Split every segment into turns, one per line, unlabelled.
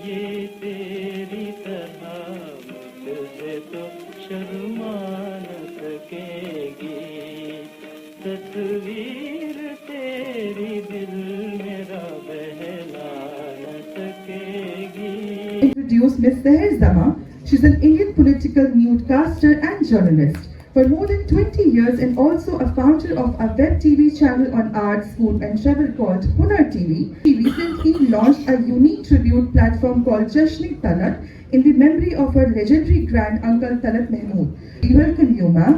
ये तेरी तरह मुझसे तो शर्मा न सकेगी तस्वीर तेरी दिल मेरा बहला न सकेगी.
Introduce Ms. Seher Zama. She's an Indian political newscaster and journalist for more than 20 years and also a founder of a web TV channel on arts, food and travel called Hunar TV. She recently launched a unique tribute platform called Talat in the memory of her legendary grand uncle Talat Mahmood. We welcome you, ma'am.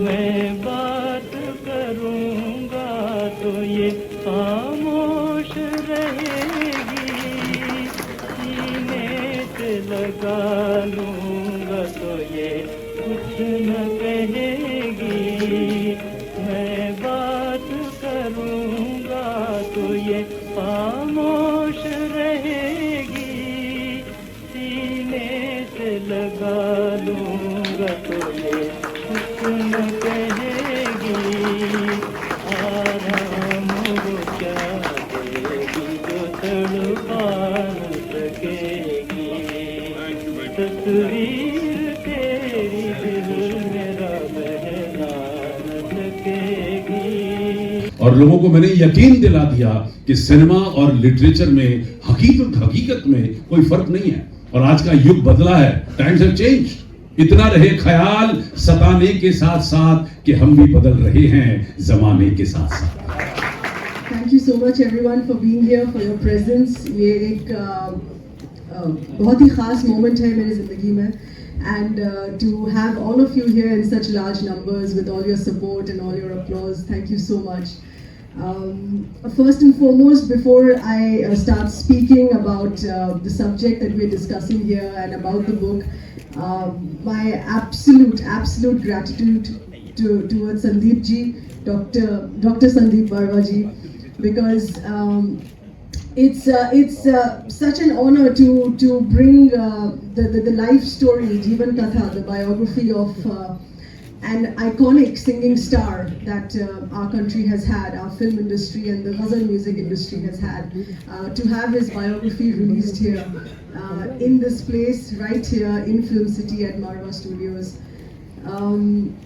मैं बात करूँगा तो ये खामोश रहेगी सीने से लगा लूँगा तो ये कुछ न कहेगी मैं बात करूँगा तो ये खामोश रहेगी सीने से लगा लूँगा तो ये कुछ न कहेगी आराम वो क्या देगी जो तड़पा न सकेगी तस्वीर तेरी दिल मेरा बहला न सकेगी.
और लोगों को मैंने यकीन दिला दिया कि सिनेमा और लिटरेचर में हकीकत में कोई फर्क नहीं है और आज का युग बदला है. Times have changed. इतना रहे ख्याल सताने के साथ साथ कि हम भी बदल रहे हैं जमाने के साथ साथ.
Thank you so much everyone for being here, for your presence. ये एक बहुत ही खास मोमेंट है मेरी ज़िंदगी में and to have all of you here in such large numbers with all your support and all your applause. Thank you so much. First and foremost, before I start speaking about the subject that we're discussing here and about the book, my absolute gratitude towards Sandeep ji, Dr. Sandeep Marwah ji, because it's such an honor to bring the life story, Jeevan Katha, the biography of an iconic singing star that our country has had, our film industry and the ghazal music industry has had, to have his biography released here in this place, right here in Film City at Marwah Studios.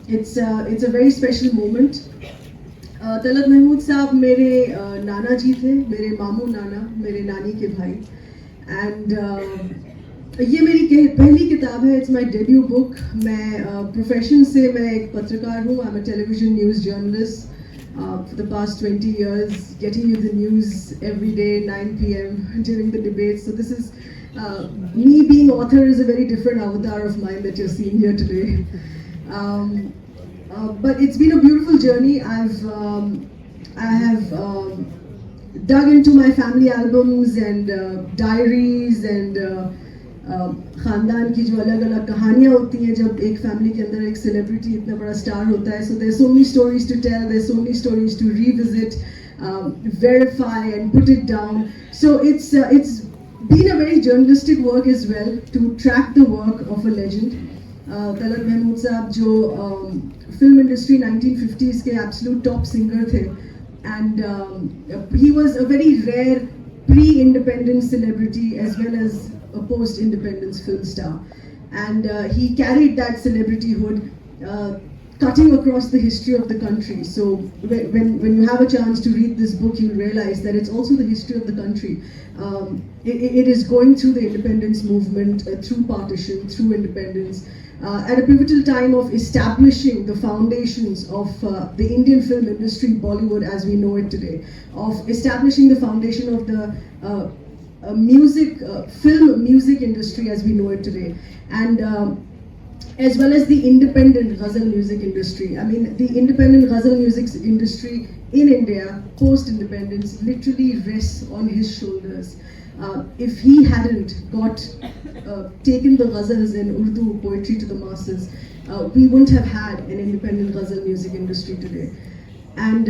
It's a very special moment. Talat Mahmood साहब मेरे नाना जी थे, मेरे मामू नाना, मेरे नानी के भाई. And ये मेरी पहली किताब है. It's my debut book. मैं प्रोफेशन से मैं एक पत्रकार हूँ. I am a television news journalist for the past 20 years, getting you the news every day 9 p.m. during the debates. So this is me being author is a very different avatar of mine that you're seeing here today. But it's been a beautiful journey. I have dug into my family albums and diaries and खानदान की जो अलग-अलग कहानियाँ होती हैं जब एक family के अंदर एक सेलिब्रिटी इतना बड़ा स्टार होता है. So there's so many stories to tell. There's so many stories to revisit, verify and put it down. So it's been a very journalistic work as well to track the work of a legend. Talat Mahmood साहब जो film industry 1950s के absolute top singer थे and he was a very rare pre-independence celebrity as well as a post-independence film star, and he carried that celebrityhood cutting across the history of the country. So when you have a chance to read this book, you'll realize that it's also the history of the country. It is going through the independence movement, through partition, through independence, at a pivotal time of establishing the foundations of the Indian film industry, Bollywood as we know it today, of establishing the foundation of the film music industry as we know it today, and as well as the independent ghazal music industry. I mean, the independent ghazal music industry in India, post-independence, literally rests on his shoulders. If he hadn't taken the ghazals and Urdu poetry to the masses, we wouldn't have had an independent ghazal music industry today. And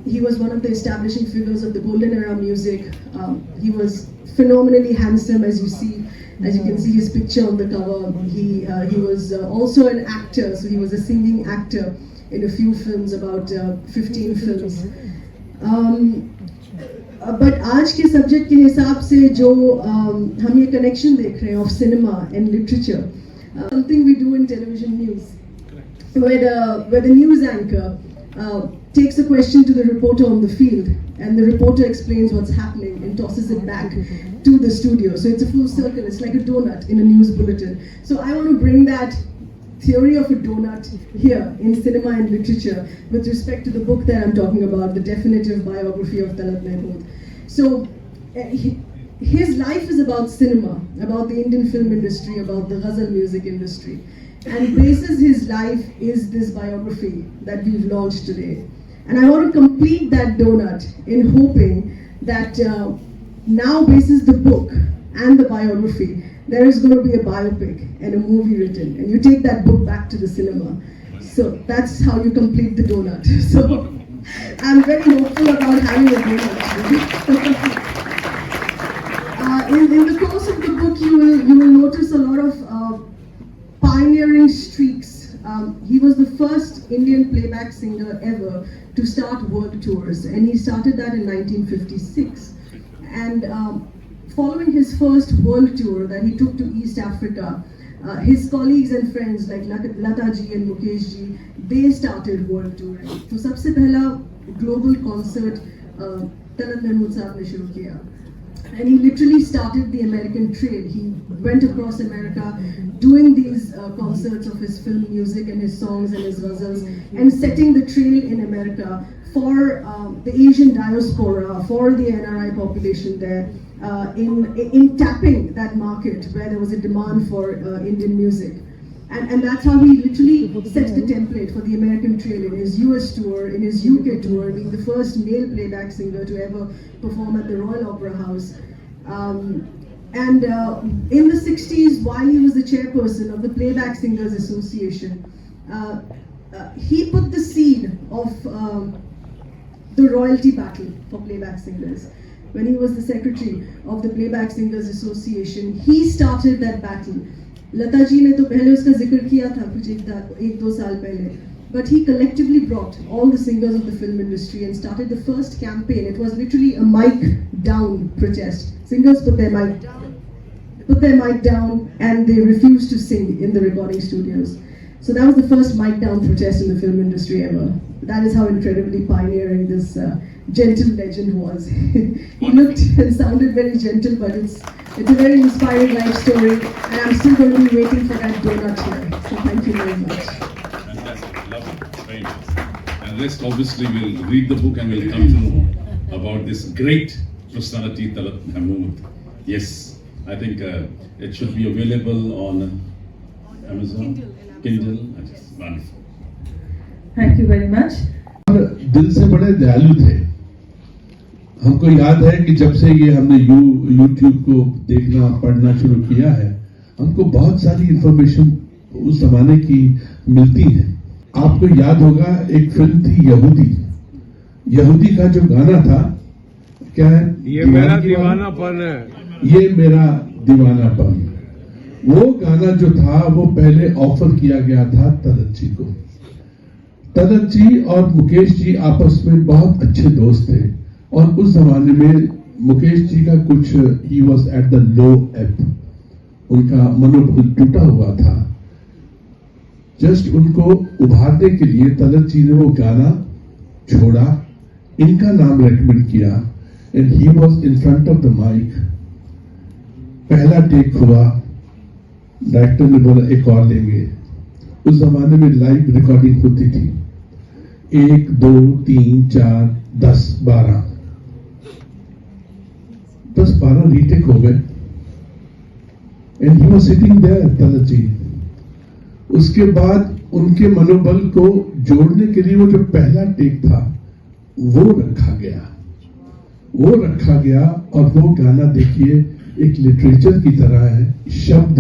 he was one of the establishing figures of the golden era music. He was phenomenally handsome, as you see. As you can see his picture on the cover. He was also an actor, so he was a singing actor. in a few films, about 15 films. But आज के subject के हिसाब से जो हम ये connection देख रहे हैं of cinema and literature, something we do in television news, where the news anchor takes a question to the reporter on the field, and the reporter explains what's happening and tosses it back to the studio. So it's a full circle. It's like a donut in a news bulletin. So I want to bring that theory of a donut here in cinema and literature with respect to the book that I'm talking about, the definitive biography of Talat Mahmood. So his life is about cinema, about the Indian film industry, about the ghazal music industry. And basis his life is this biography that we've launched today. And I want to complete that donut in hoping that now basis the book and the biography, there is going to be a biopic and a movie written, and you take that book back to the cinema. So that's how you complete the donut. So I'm very hopeful about having a donut. In the course of the book, you will notice a lot of pioneering streaks. He was the first Indian playback singer ever to start world tours, and he started that in 1956. And following his first world tour that he took to East Africa, his colleagues and friends like Lata ji and Mukesh ji, they started world touring. So सबसे पहला global concert Talat Mahmood साहब ने शुरू किया. And he literally started the American trail. He went across America doing these concerts of his film music and his songs and his ghazals, and setting the trail in America for the Asian diaspora, for the NRI population there, in tapping that market where there was a demand for Indian music. And that's how he literally set the template for the American trail in his US tour, in his UK tour, being the first male playback singer to ever perform at the Royal Opera House. In the 60s, while he was the chairperson of the Playback Singers Association, he put the seed of the royalty battle for playback singers. When he was the secretary of the Playback Singers Association, he started that battle. Lata ji ने तो पहले उसका जिक्र किया था कुछ एक दो साल पहले, but he collectively brought all the singers of the film industry and started the first campaign. It was literally a mic down protest. Singers put their mic down and they refused to sing in the recording studios. So that was the first mic down protest in the film industry ever. That is how incredibly pioneering this gentle legend was. He looked and sounded very gentle, but it's a very inspiring life story, and I'm still going to be waiting for that donut here. So thank you very much.
Fantastic, love it, very interesting. And rest obviously we'll read the book and we'll come to know about this great personality, Talat Mahmood. Yes, I think it should be available on Amazon, Kindle. Wonderful.
Thank you very much.
दिल से बड़े दयालु थे. हमको याद है कि जब से ये हमने YouTube को देखना पढ़ना शुरू किया है, हमको बहुत सारी इंफॉर्मेशन उस जमाने की मिलती है. आपको याद होगा एक फिल्म थी यहूदी का जो गाना था, क्या है? ये मेरा दीवानापन है. ये मेरा दीवानापन. वो गाना जो था वो पहले ऑफर किया गया था तलत जी को. तलत जी और मुकेश जी आपस में बहुत अच्छे दोस्त थे, और उस जमाने में मुकेश जी का कुछ he was at the low app, उनका मनोबल टूटा हुआ था. जस्ट उनको उभारने के लिए तलत जी ने वो गाना छोड़ा, इनका नाम रेकमेंड किया, and he was in front of the mic. पहला टेक हुआ, डायरेक्टर ने बोला एक और लेंगे. उस जमाने में लाइव रिकॉर्डिंग होती थी, 1 2 3 4 10 12 10-12 रीटेक हो गए. And he was sitting there, Talat ji. उसके बाद उनके मनोबल को जोड़ने के लिए वो जो पहला टेक था वो रखा गया, और वो गाना देखिए एक लिटरेचर की तरह है. शब्द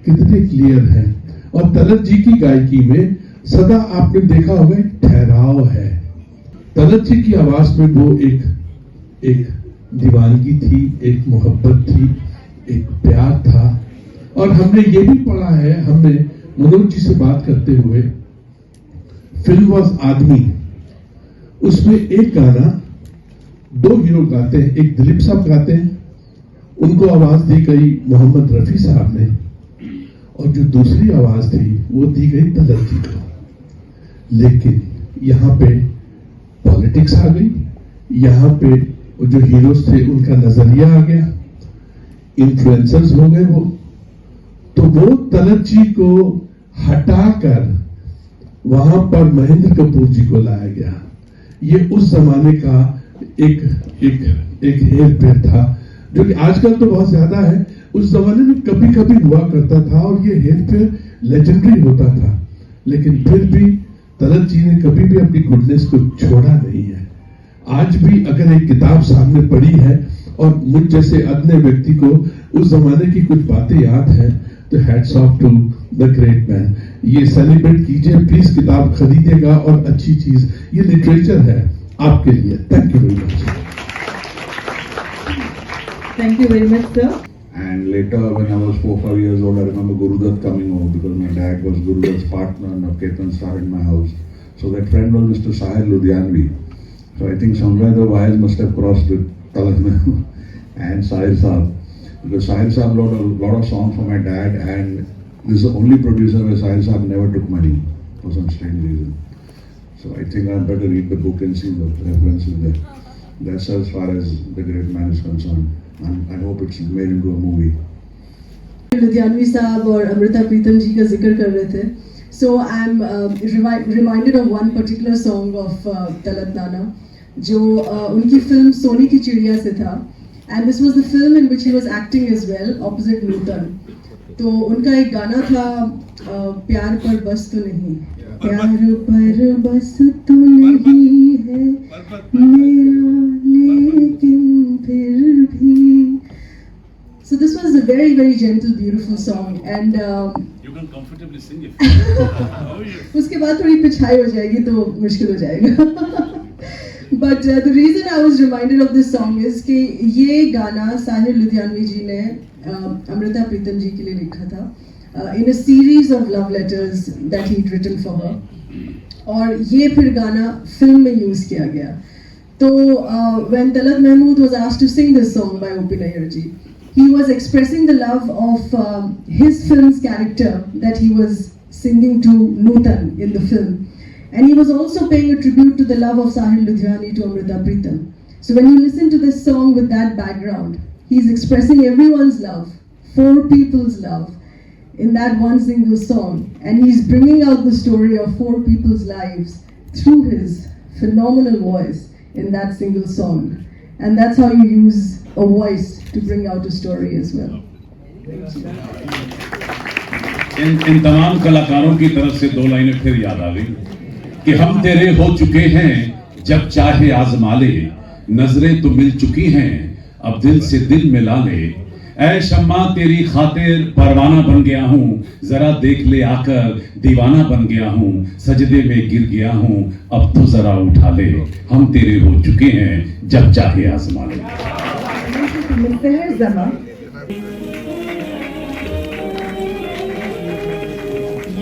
कितने क्लियर हैं, और तलत जी की गायकी में सदा आपने देखा होगा एक ठहराव है. तलत जी की आवाज में वो एक दीवानगी थी, एक मोहब्बत थी, एक प्यार था. और हमने ये भी पढ़ा है, हमने मनोज जी से बात करते हुए, फिल्म वॉज आदमी, उसमें एक गाना दो हीरो गाते हैं, एक दिलीप साहब गाते हैं, उनको आवाज दी गई मोहम्मद रफी साहब ने, और जो दूसरी आवाज थी वो दी गई तलत जी को। लेकिन यहाँ पे पॉलिटिक्स आ गई, यहाँ पे जो हीरोज थे उनका नजरिया आ गया, इन्फ्लुएंसर्स हो गए वो, तो वो तलत जी को हटाकर वहां पर महेंद्र कपूर जी को लाया गया। ये उस जमाने का एक हेर फेर था, जो कि आजकल तो बहुत ज्यादा है, उस जमाने में कभी कभी हुआ करता था, और ये हेर फेर लेजेंडरी होता था। लेकिन फिर भी तलत जी ने कभी भी अपनी गुडनेस को छोड़ा नहीं है। आज भी अगर एक किताब सामने पड़ी है और मुझ जैसे अदने व्यक्ति को उस जमाने की कुछ बातें याद है, तो hats off to the great man. ये सेलिब्रेट कीजिए, प्लीज किताब खरीदेगा, और अच्छी चीज ये लिटरेचर है आपके लिए। Thank you very much.
Thank you very much, sir.
And later, when I was 4-5 years old, I remember Gurudat coming over because my dad was Gurudat's partner and Ketan star in my house. So that friend was Mr. Sahil Ludhianvi. So I think somewhere the wires must have crossed with Talat Mahmood and Sahil Saab. Because Sahil Saab wrote a lot of songs for my dad, and this is the only producer where Sahil Saab never took money for some strange reason. So I think I better read the book and see the references there. That's as far as the great man is concerned. And I hope it's made into a movie.
Ludhianvi साहब और अमृता प्रीतम जी का जिक्र कर रहे थे, so I'm reminded of one particular song of Talat नाना, जो उनकी film सोने की चिड़िया से था, and this was the film in which he was acting as well opposite नूतन। तो उनका एक गाना था प्यार पर बस तो नहीं, प्यार पर बस तो नहीं है मेरा, लेकिन फिर भी। So this was a very, very gentle, beautiful song, and
You can comfortably sing it.
उसके बाद थोड़ी पिछाई हो जाएगी तो मुश्किल हो जाएगा। But the reason I was reminded of this song is कि ये गाना साहिर लुधियानवी जी ने अमृता प्रीतम जी के लिए लिखा था in a series of love letters that he'd written for her, और ये फिर गाना फिल्म में यूज किया गया। तो when Talat Mahmood was asked to sing this song by O.P. Nayyar ji, he was expressing the love of his film's character that he was singing to Nutan in the film, and he was also paying a tribute to the love of Sahil Ludhiani to Amrita Pritam. So when you listen to this song with that background, he's expressing everyone's love, four people's love, in that one single song, and he's bringing out the story of four people's lives through his phenomenal voice in that single song. And that's how you use a voice to bring out a story as well.
इन तमाम कलाकारों की तरफ से दो लाइनें फिर याद आ गई कि हम तेरे हो चुके हैं जब चाहे आजमा ले, नजरें तो मिल चुकी हैं अब दिल से दिल मिला ले, ऐ शम्मा तेरी खातिर परवाना बन गया हूँ, जरा देख ले आकर दीवाना बन गया हूँ, सजदे में गिर गया हूँ अब तो जरा उठा ले, हम तेरे हो चुके हैं जब चाहे आजमा ले।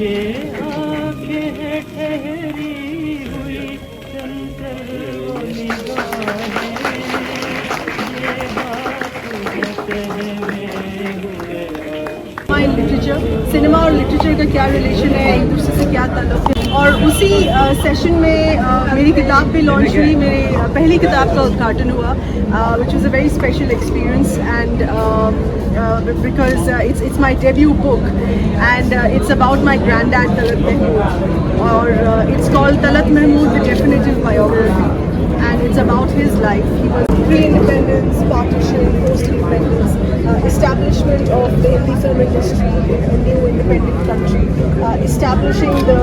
ये आंखें हैं ठहरी हुई चंचल निगाहें, ये हाथ सहमे हुए।
My literature, सिनेमा और लिटरेचर का क्या रिलेशन है, एक दूसरे से क्या ताल्लुक है, और उसी सेशन में मेरी किताब भी लॉन्च हुई, मेरी पहली किताब का उद्घाटन हुआ, which was a very special experience, and because it's my debut book, and it's about my granddad Talat Mahmood, or it's called Talat Mahmood, the definitive biography, and it's about his life. He was pre-independence, partition, post-independence, establishment of the Hindi film industry in a new independent country, establishing the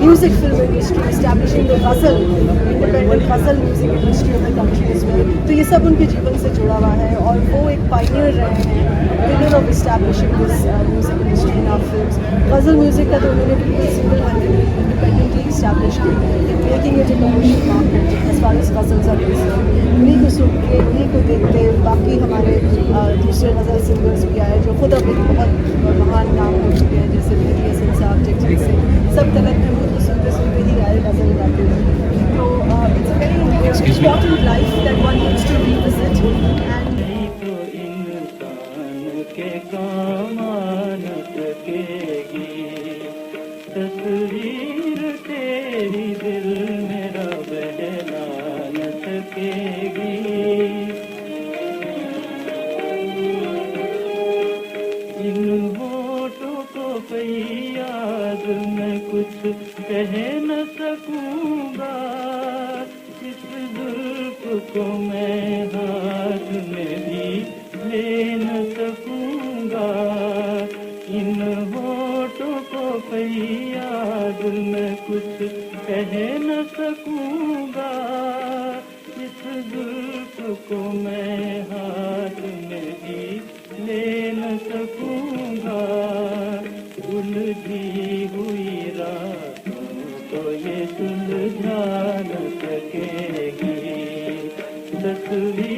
music film industry, establishing the ghazal, independent ghazal music industry of the country as well. तो ये सब उनके जीवन से जुड़ा हुआ है, और वो एक पायनियर रहे हैं, pillar of establishing this music industry in our films. Ghazal music का तो उन्होंने बिल्कुल single-handedly, independently established किया, making it a commercial market as far as ghazals are concerned. उन्हीं को सुनते, उन्हीं को देखते, बाकी हमारे दूसरे ग़ज़ल सिंगर्स भी आए जो खुद अब एक बहुत महान नाम हो चुके हैं, जैसे मेरी हसन साहब, जगजीत सिंह, सब तलत महमूद को सुनते सुनते ही आए important life that one needs to revisit. And
नहीं तो इंसान के काम आ न सकेगी तस्वीर तेरी दिल मेरा बहला न सकेगी इन होठों को कई याद मैं कुछ कह न सकूंगा इस जुल्फ को मैं हाथ में भी ले न सकूंगा इन होठों को कई याद मैं कुछ कह न सकूंगा इस जुल्फ को मैं हाथ में भी ले न सकूंगा उलझी हुई रातों को ये सुलझा न सकेगी तस्वीर